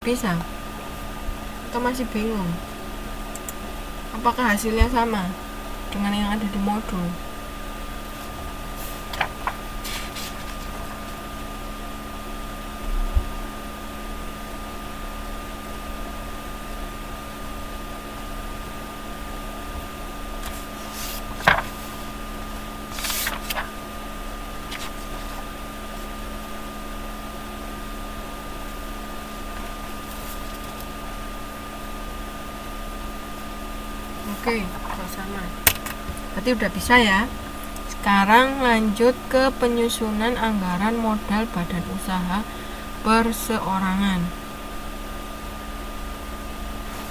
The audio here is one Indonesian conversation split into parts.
Bisa? Atau masih bingung? Apakah hasilnya sama dengan yang ada di modul? Oke, sama. Berarti udah bisa ya. Sekarang lanjut ke penyusunan anggaran modal badan usaha perseorangan.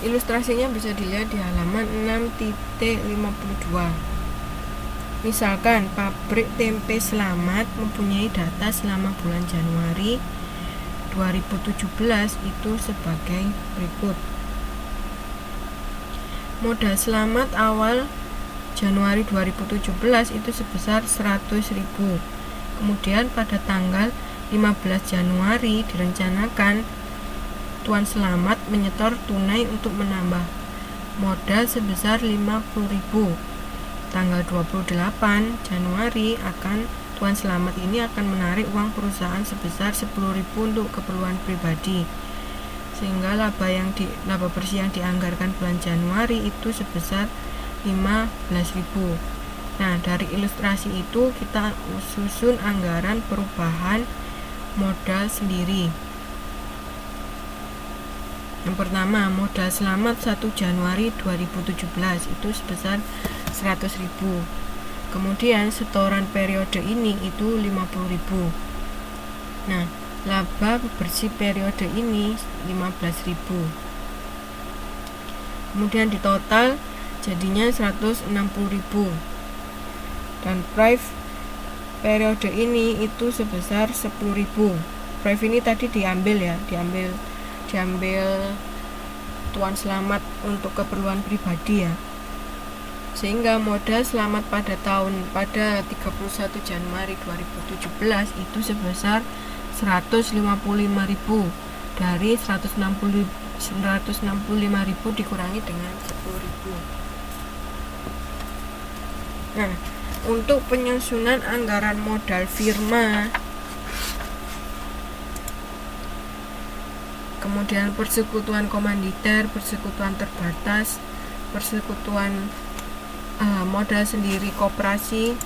Ilustrasinya bisa dilihat di halaman 6.52. Misalkan pabrik tempe Selamat mempunyai data selama bulan Januari 2017 itu sebagai berikut. Modal Selamat awal Januari 2017 itu sebesar 100.000. Kemudian pada tanggal 15 Januari direncanakan Tuan Selamat menyetor tunai untuk menambah modal sebesar 50.000. Tanggal 28 Januari Tuan Selamat ini akan menarik uang perusahaan sebesar 10.000 untuk keperluan pribadi. Sehingga laba bersih yang dianggarkan bulan Januari itu sebesar 15.000. Nah, dari ilustrasi itu kita susun anggaran perubahan modal sendiri. Yang pertama, modal Selamat 1 Januari 2017 itu sebesar 100.000. Kemudian setoran periode ini itu 50.000. Nah, laba bersih periode ini 15.000. Kemudian di total jadinya 160.000. Dan price periode ini itu sebesar 10.000. Price ini tadi diambil Tuan Selamat untuk keperluan pribadi ya. Sehingga modal Selamat pada 31 Januari 2017 itu sebesar 155.000. Dari 165.000 dikurangi dengan 10.000. Nah, untuk penyusunan anggaran modal firma, kemudian persekutuan komanditer, persekutuan terbatas, persekutuan modal sendiri koperasi,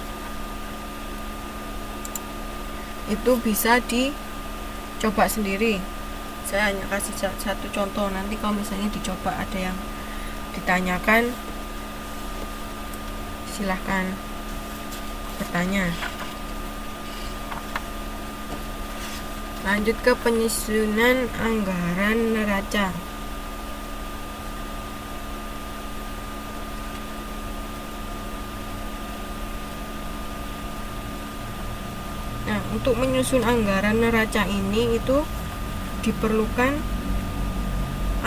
itu bisa dicoba sendiri. Saya hanya kasih satu contoh, nanti kalau misalnya dicoba ada yang ditanyakan silahkan bertanya. Lanjut ke penyusunan anggaran neraca. Nah, untuk menyusun anggaran neraca ini itu diperlukan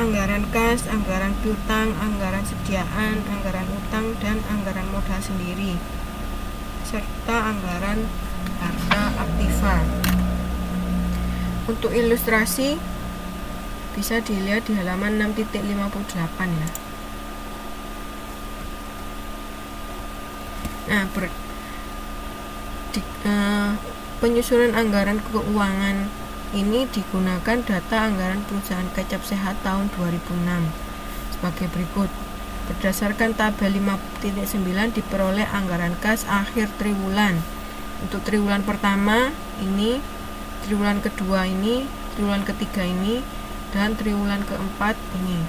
anggaran kas, anggaran piutang, anggaran sediaan, anggaran utang, dan anggaran modal sendiri, serta anggaran harta aktiva. Untuk ilustrasi bisa dilihat di halaman 6.58 ya. Nah, penyusunan anggaran keuangan ini digunakan data anggaran perusahaan kecap sehat tahun 2006 sebagai berikut. Berdasarkan tabel 5.9 diperoleh anggaran kas akhir triwulan. Untuk triwulan pertama ini, triwulan kedua ini, triwulan ketiga ini, dan triwulan keempat ini.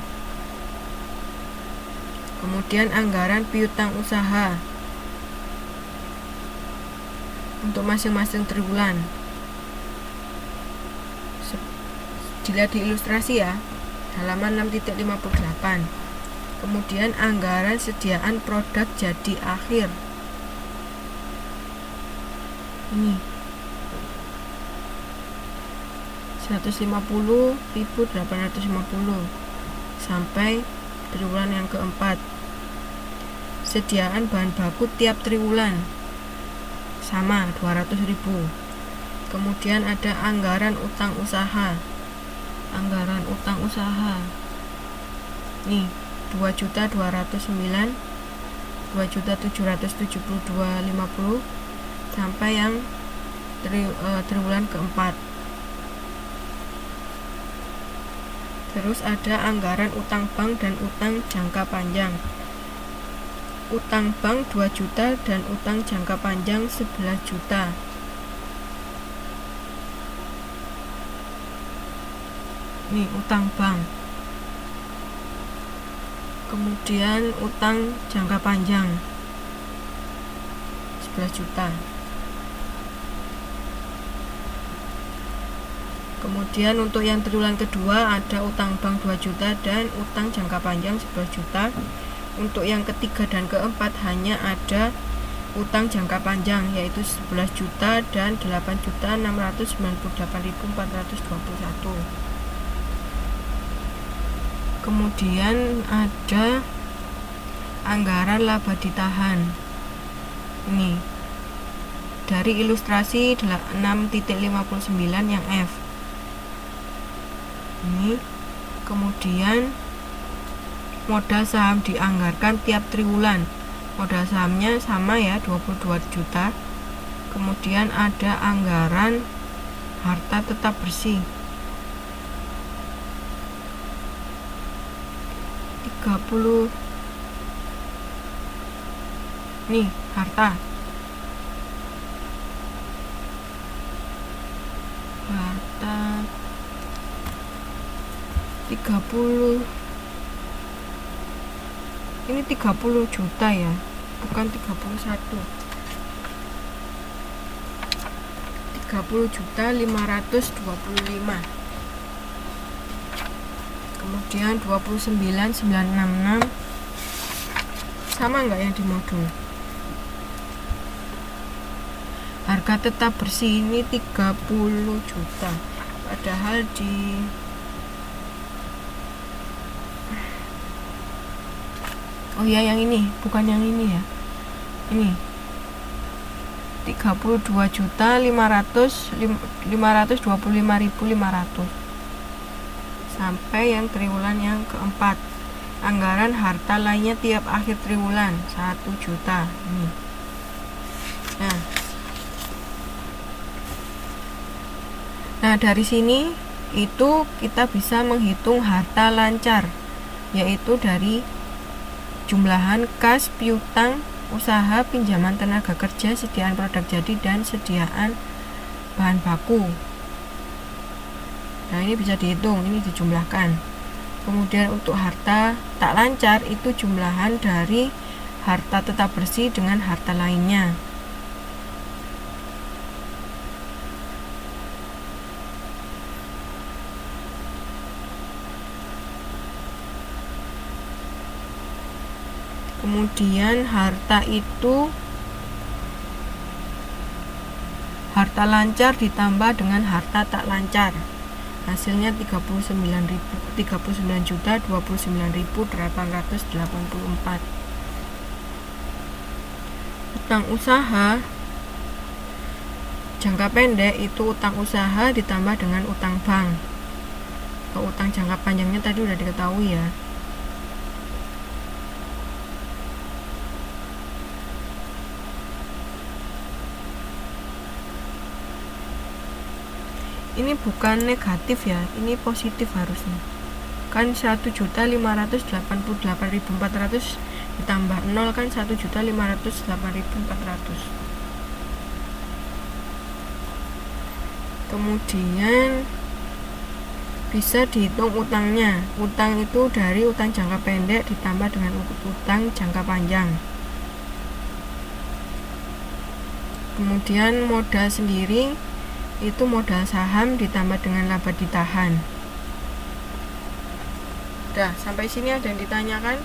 Kemudian anggaran piutang usaha untuk masing-masing triwulan. Dilihat di ilustrasi ya, halaman 6.58. Kemudian anggaran sediaan produk jadi akhir. Ini 150.850 sampai triwulan yang keempat. Sediaan bahan baku tiap triwulan sama 200.000. Kemudian ada anggaran utang usaha anggaran utang usaha. Nih, 2.209, 2.772.50 sampai yang triwulan keempat. Terus ada anggaran utang bank dan utang jangka panjang. Utang bank 2 juta dan utang jangka panjang 11 juta. Nih, utang bank. Kemudian utang jangka panjang 11 juta. Kemudian untuk yang triwulan kedua ada utang bank 2 juta dan utang jangka panjang 11 juta. Untuk yang ketiga dan keempat hanya ada utang jangka panjang yaitu 11 juta dan 8.698.421. Kemudian ada anggaran laba ditahan. Ini dari ilustrasi 6.59 yang F. Ini kemudian modal saham dianggarkan tiap triwulan. Modal sahamnya sama ya, 22 juta. Kemudian ada anggaran harta tetap bersih 30. Nih, harta 30. Ini 30 juta ya, bukan 31. 30.525. Kemudian 29.966 sama enggak yang di modul. Harga tetap bersih ini 30 juta. Padahal di oh ya, yang ini, bukan yang ini ya. Ini 32.525.500 sampai yang triwulan yang keempat. Anggaran harta lainnya tiap akhir triwulan 1 juta. Ini. Nah, dari sini itu kita bisa menghitung harta lancar, yaitu dari jumlahan kas, piutang, usaha, pinjaman tenaga kerja, sediaan produk jadi, dan sediaan bahan baku. Nah, ini bisa dihitung, ini dijumlahkan. Kemudian untuk harta tak lancar itu jumlahan dari harta tetap bersih dengan harta lainnya. Kemudian harta itu harta lancar ditambah dengan harta tak lancar. Hasilnya 39.029.029.884. Utang usaha jangka pendek itu utang usaha ditambah dengan utang bank. Utang jangka panjangnya tadi udah diketahui ya. Ini bukan negatif ya, ini positif harusnya. Kan 1.588.400 ditambah 0 kan 1.508.400. Kemudian bisa dihitung utangnya. Utang itu dari utang jangka pendek ditambah dengan utang jangka panjang. Kemudian modal sendiri itu modal saham ditambah dengan laba ditahan. Udah, sampai sini ada yang ditanyakan?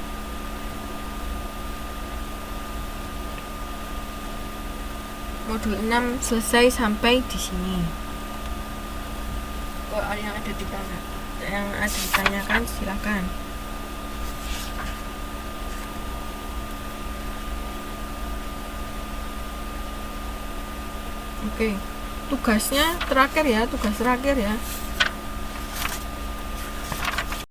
Modul 6 selesai sampai di sini. Kalau yang ada ditanyakan silakan. Oke. Tugas terakhir ya